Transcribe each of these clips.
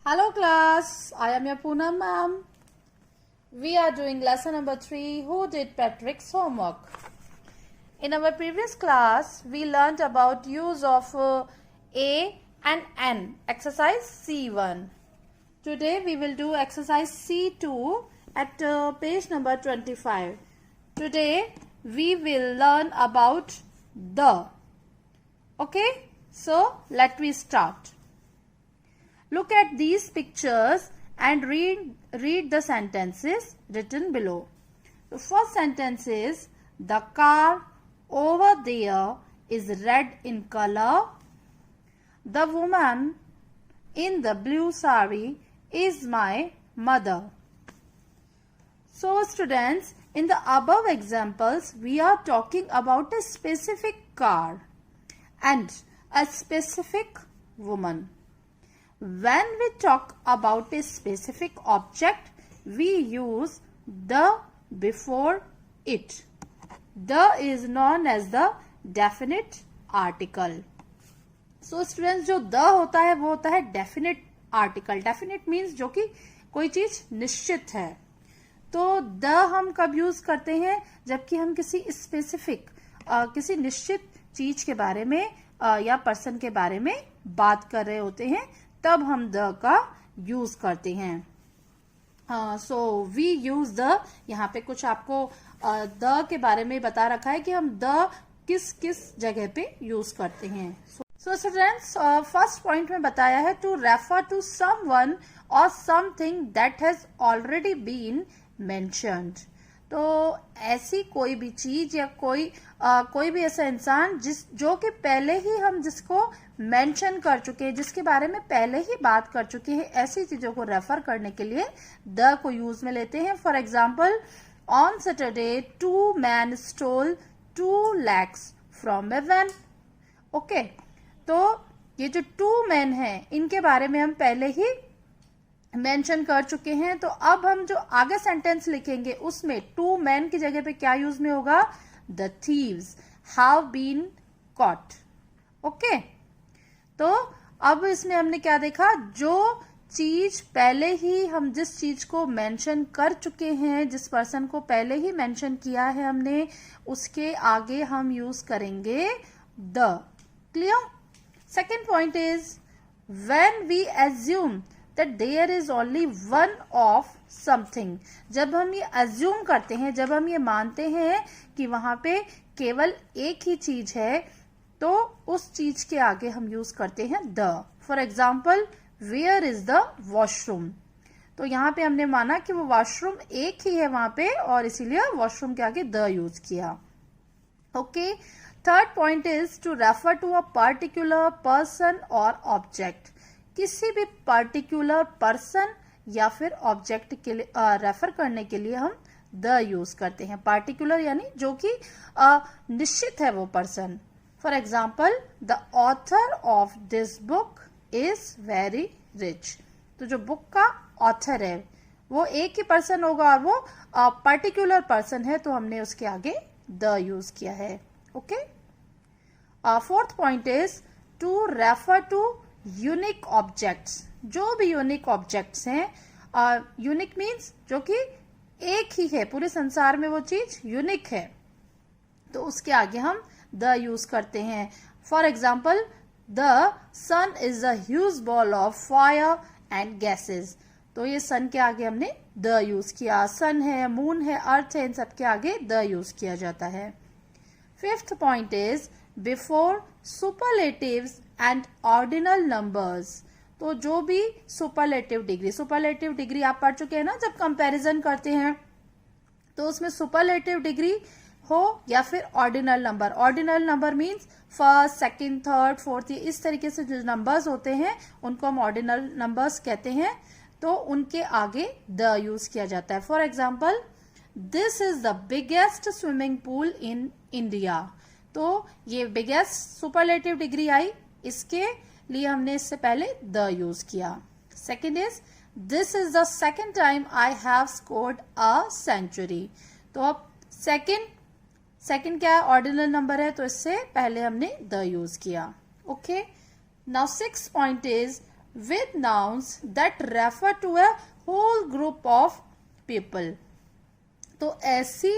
Hello class, I am your Poonam ma'am. We are doing lesson number 3, Who Did Patrick's Homework? In our previous class, we learnt about use of A and N, exercise C1. Today we will do exercise C2 at page number 25. Today we will learn about the. Okay, so let me start. Look at these pictures and read the sentences written below. The first sentence is, the car over there is red in color. The woman in the blue sari is my mother. So students, in the above examples, we are talking about a specific car and a specific woman. When we talk about a specific object, we use the before it. The is known as the definite article. So students, जो the होता है वो होता है definite article. Definite means जो कि कोई चीज निश्चित है. तो the हम कब यूज करते हैं? जबकि हम किसी स्पेसिफिक किसी निश्चित चीज के बारे में या पर्सन के बारे में बात कर रहे होते हैं, तब हम द का यूज करते हैं. So we use the. यहाँ पे कुछ आपको द के बारे में बता रखा है कि हम द किस किस जगह पे यूज करते हैं. सो स्टूडेंट्स, फर्स्ट पॉइंट में बताया है टू रेफर टू समवन और something that has already been mentioned. तो ऐसी कोई भी चीज या कोई भी ऐसा इंसान जो कि पहले ही हम जिसको मेंशन कर चुके हैं, जिसके बारे में पहले ही बात कर चुके हैं, ऐसी चीजों को रेफर करने के लिए द को यूज में लेते हैं. For example, on Saturday 2 men stole 2 lakhs from a van. Okay, तो ये जो 2 men हैं, इनके बारे में हम पहले ही मेंशन कर चुके हैं. तो अब हम जो आगे सेंटेंस लिखेंगे उसमें 2 men की जगह पे क्या यूज में होगा? The thieves have been caught. Okay, तो अब इसमें हमने क्या देखा? जो चीज पहले ही हम जिस चीज को मेंशन कर चुके हैं, जिस पर्सन को पहले ही मेंशन किया है हमने, उसके आगे हम यूज करेंगे the. Clear? Second point is, when we assume that there is only one of something. जब हम ये assume करते हैं, जब हम ये मानते हैं कि वहां पे केवल एक ही चीज है, तो उस चीज के आगे हम यूज करते हैं the. For example, where is the washroom? तो यहाँ पे हमने माना कि वो वॉशरूम एक ही है वहां पे, और इसीलिए वॉशरूम के आगे the यूज किया. Okay, third point is to refer to a particular person और ऑब्जेक्ट. किसी भी पर्टिकुलर पर्सन या फिर ऑब्जेक्ट के लिए रेफर करने के लिए हम द यूज करते हैं. पर्टिकुलर यानी जो कि निश्चित है वो person. For example, the author of this book is very rich. तो जो बुक का ऑथर है वो एक ही पर्सन होगा और वो पर्टिकुलर पर्सन है, तो हमने उसके आगे द यूज किया है. Okay, fourth point is to refer to unique objects. जो भी यूनिक ऑब्जेक्ट्स हैं, यूनिक मीन्स जो कि एक ही है, पूरे संसार में वो चीज यूनिक है, तो उसके आगे हम द यूज करते हैं. For example, the sun is a huge ball of fire and gases. तो ये सन के आगे हमने द यूज किया. सन है, मून है, अर्थ है, इन सब के आगे द यूज किया जाता है. Fifth point is before superlatives and ordinal numbers. तो जो भी सुपरलेटिव डिग्री आप पढ़ चुके हैं ना, जब कंपैरिजन करते हैं तो उसमें सुपरलेटिव डिग्री हो या फिर ordinal number. Ordinal number means first, second, third, fourth, इस तरीके से जो नंबर्स होते हैं उनको हम ऑर्डिनल नंबर्स कहते हैं. तो उनके आगे द यूज किया जाता है. For example, this is the biggest swimming pool in India. तो ये बिगेस्ट सुपरलेटिव डिग्री आई, इसके लिए हमने इससे पहले द यूज किया. Second is, this is the second time I have scored a century. तो अब सेकेंड क्या है? ऑर्डिनल नंबर है, तो इससे पहले हमने द यूज किया. Okay, now six point is with nouns that refer to a whole group of people. तो ऐसी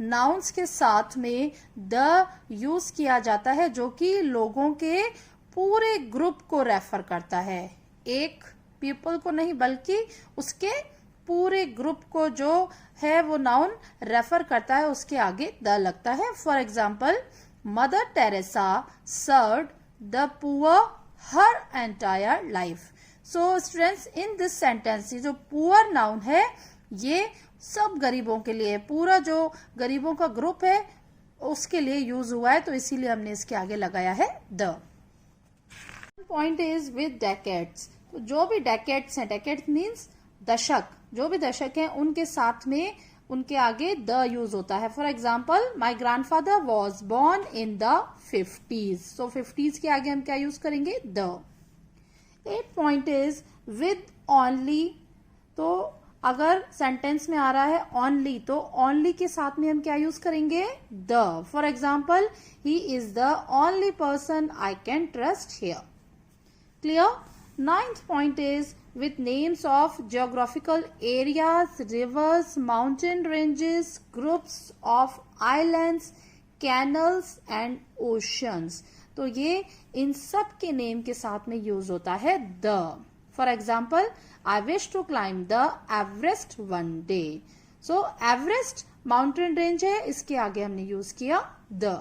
nouns के साथ में the यूज किया जाता है जो कि लोगों के पूरे ग्रुप को रेफर करता है, एक पीपल को नहीं बल्कि उसके पूरे ग्रुप को जो है वो नाउन रेफर करता है, उसके आगे द लगता है. For example, mother Teresa served the poor her entire life. So students, in this sentence जो पुअर नाउन है ये सब गरीबों के लिए, पूरा जो गरीबों का ग्रुप है उसके लिए यूज हुआ है, तो इसीलिए हमने इसके आगे लगाया है the. Point is with decades. तो जो भी डेकेड्स हैं, डेकेड्स मीन्स दशक, जो भी दशक हैं उनके साथ में उनके आगे द यूज होता है. For example, my grandfather was born in the 50s. So 50s के आगे हम क्या यूज करेंगे? The. 8 point is with only. तो अगर सेंटेंस में आ रहा है ओनली तो ओनली के साथ में हम क्या यूज करेंगे? The. For example, he is the only person I can trust here. Clear? 9th point is with names of geographical areas, rivers, mountain ranges, groups of islands, canals and oceans. तो ये इन सब के name के साथ में use होता है the. For example, I wish to climb the Everest one day. So Everest mountain range है, इसके आगे हमने यूज किया the.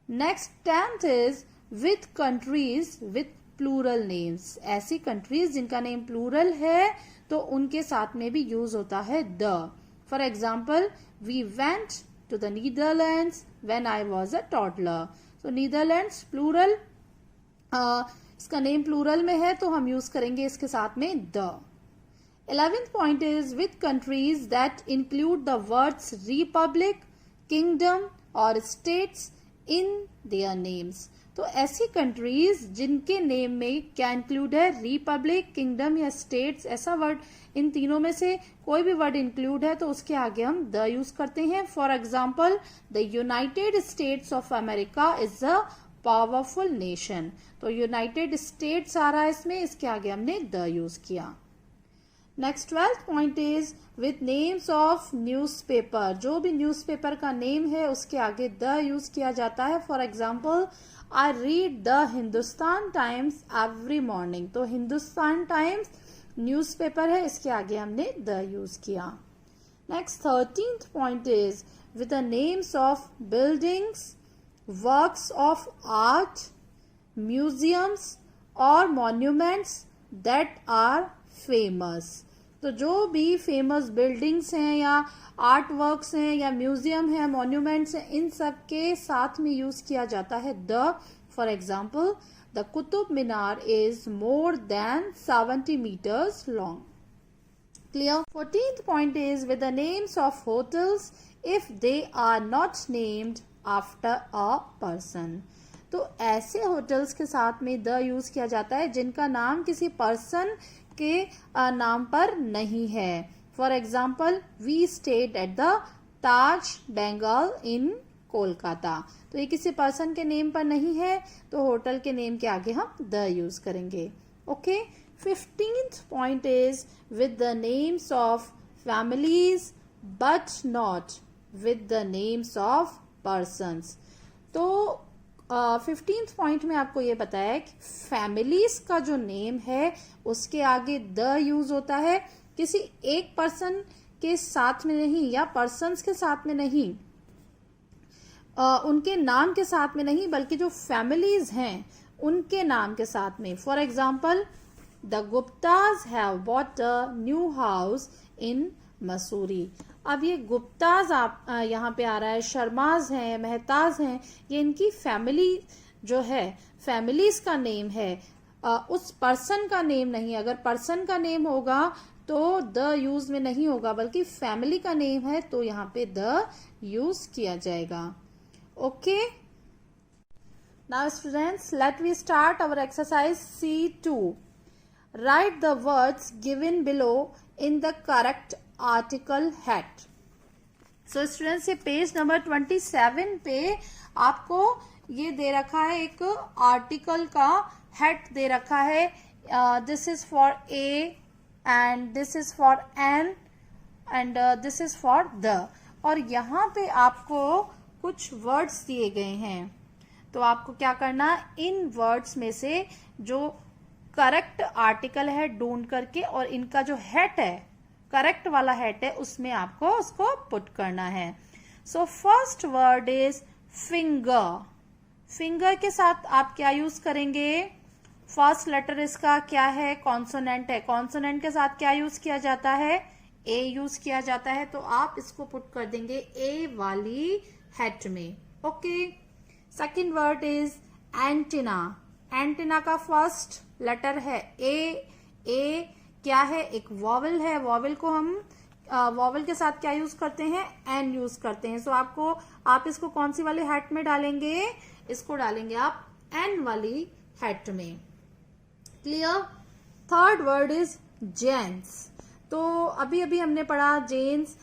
Next 10th is with countries with plural names. ऐसी कंट्रीज जिनका नेम प्लूरल है तो उनके साथ में भी यूज होता है the. For example, we went to the Netherlands when I was a toddler. तो नीदरलैंड्स प्लूरल, इसका नेम प्लूरल में है तो हम यूज करेंगे इसके साथ में the. 11th point is with countries that include the words Republic, kingdom और स्टेट्स इन देयर नेम्स. तो ऐसी कंट्रीज जिनके नेम में क्या इंक्लूड है? रिपब्लिक, किंगडम या स्टेट्स. ऐसा वर्ड, इन तीनों में से कोई भी वर्ड इंक्लूड है तो उसके आगे हम द यूज करते हैं. For example, the United states of America is a powerful nation. तो यूनाइटेड स्टेट्स आ रहा है इसमें, इसके आगे हमने द यूज किया. Next 12th point is with names of newspaper. जो भी न्यूज़पेपर का नेम है उसके आगे द यूज किया जाता है. For example, I read the Hindustan times every morning. तो हिंदुस्तान टाइम्स न्यूज़पेपर है, इसके आगे हमने द यूज किया. Next 13th point is with the names of buildings, works of art, museums और मॉन्यूमेंट्स दैट आर फेमस. तो जो भी फेमस बिल्डिंग्स हैं या आर्ट वर्क्स हैं या म्यूजियम है, मॉन्यूमेंट्स हैं, इन सब के साथ में यूज किया जाता है the. For example, the Qutub Minar is more than 70 meters long. Clear? 14th point is with the names of hotels if they are not named after a person. तो ऐसे होटल्स के साथ में द यूज किया जाता है जिनका नाम किसी पर्सन के नाम पर नहीं है. For example, we stayed at the Taj Bengal in Kolkata. तो ये किसी पर्सन के नेम पर नहीं है तो होटल के नेम के आगे हम द यूज करेंगे. Okay. 15th point is with the names of families but not with the names of persons. तो 15th पॉइंट में आपको ये बताया कि फैमिलीज का जो नेम है उसके आगे द यूज होता है, किसी एक पर्सन के साथ में नहीं या पर्सन्स के साथ में नहीं, उनके नाम के साथ में नहीं, बल्कि जो फैमिलीज हैं उनके नाम के साथ में. For example, the Gupta's have bought a new house in Mussoorie. अब ये गुप्ताज आप यहाँ पे आ रहा है, शर्माज हैं, मेहताज हैं, ये इनकी फैमिली जो है, फैमिलीज का नेम है, उस पर्सन का नेम नहीं. अगर पर्सन का नेम होगा तो द यूज में नहीं होगा, बल्कि फैमिली का नेम है तो यहाँ पे द यूज किया जाएगा. Okay. Now students, let we start our exercise C2. Write the words given below in the correct article head. So students, ये पेज नंबर 27 पे आपको ये दे रखा है, एक आर्टिकल का हेड दे रखा है this is for A and this is for N and this is for the. और यहाँ पे आपको कुछ वर्ड्स दिए गए हैं, तो आपको क्या करना, इन वर्ड्स में से जो करेक्ट आर्टिकल है ढूंढ करके और इनका जो हेट है, करेक्ट वाला हेट है, उसमें आपको उसको पुट करना है. So first word is finger. Finger के साथ आप क्या यूज करेंगे, फर्स्ट लेटर इसका क्या है, कॉन्सोनेंट है. कॉन्सोनेंट के साथ क्या यूज किया जाता है, ए यूज किया जाता है, तो आप इसको पुट कर देंगे ए वाली हेट में. Okay. Second word is antenna. Antenna का फर्स्ट लेटर है ए. ए क्या है, एक वॉवल है. वॉवल को हम वॉवल के साथ क्या यूज करते हैं, एन यूज करते हैं. सो आप इसको कौन सी वाली हेट में डालेंगे, इसको डालेंगे आप एन वाली हेट में. Clear. Third word is gents. तो अभी अभी हमने पढ़ा जेंट्स,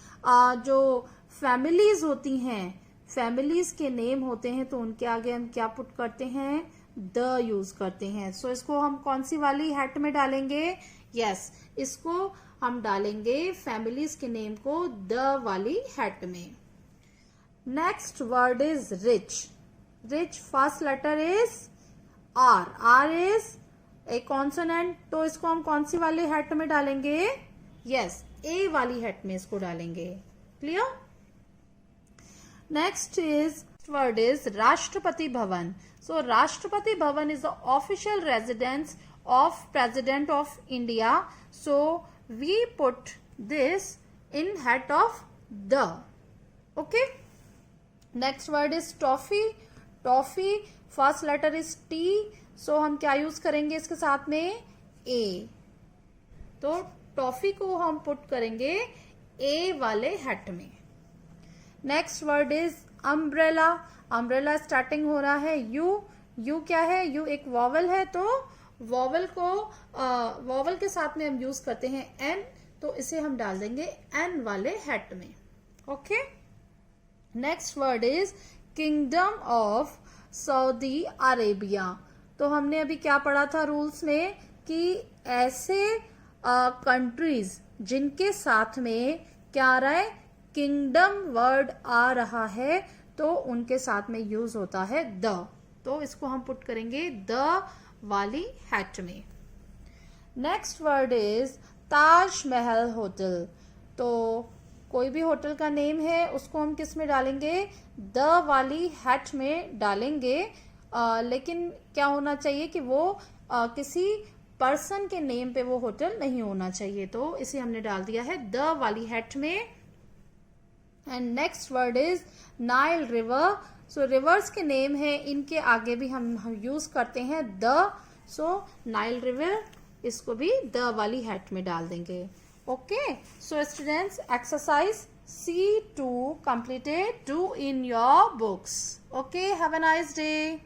जो फैमिलीज होती हैं, फैमिलीज के नेम होते हैं, तो उनके आगे हम क्या पुट करते हैं, द यूज करते हैं. सो इसको हम कौन सी वाली हेट में डालेंगे, यस, इसको हम डालेंगे फैमिलीज के नेम को द वाली हेट में. Next word is rich. Rich first letter is R. R is a consonant, तो इसको हम कौन सी वाली हेट में डालेंगे, यस, ए वाली हेट में इसको डालेंगे. Clear. Next is word is Rashtrapati Bhavan. So Rashtrapati Bhavan is the official residence of President of India, so we put this in head of the. Okay. Next word is toffee. Toffee first letter is T, so हम क्या use करेंगे इसके साथ में, A. तो toffee को हम put करेंगे A वाले हेट में. Next word is umbrella. Umbrella starting हो रहा है U. U क्या है, U एक वॉवल है, तो वॉवल को वॉवल के साथ में हम यूज करते हैं एन, तो इसे हम डाल देंगे एन वाले हेट में. Okay. Next word is kingdom of Saudi Arabia. तो हमने अभी क्या पढ़ा था रूल्स में कि ऐसे कंट्रीज जिनके साथ में क्या आ रहा है, किंगडम वर्ड आ रहा है, तो उनके साथ में यूज होता है द. तो इसको हम पुट करेंगे द वाली हेट में. Next word is Taj Mahal hotel. तो कोई भी होटल का नेम है, उसको हम किस में डालेंगे, द वाली हेट में डालेंगे. लेकिन क्या होना चाहिए कि वो किसी पर्सन के नेम पे वो होटल नहीं होना चाहिए, तो इसे हमने डाल दिया है द वाली हेट में. And next word is Nile river. So reverse के नेम है, इनके आगे भी हम यूज करते हैं द. सो नाइल रिवर, इसको भी द वाली हेट में डाल देंगे. Okay. So students, exercise C2 completed. Do in your books. Okay, have a nice day.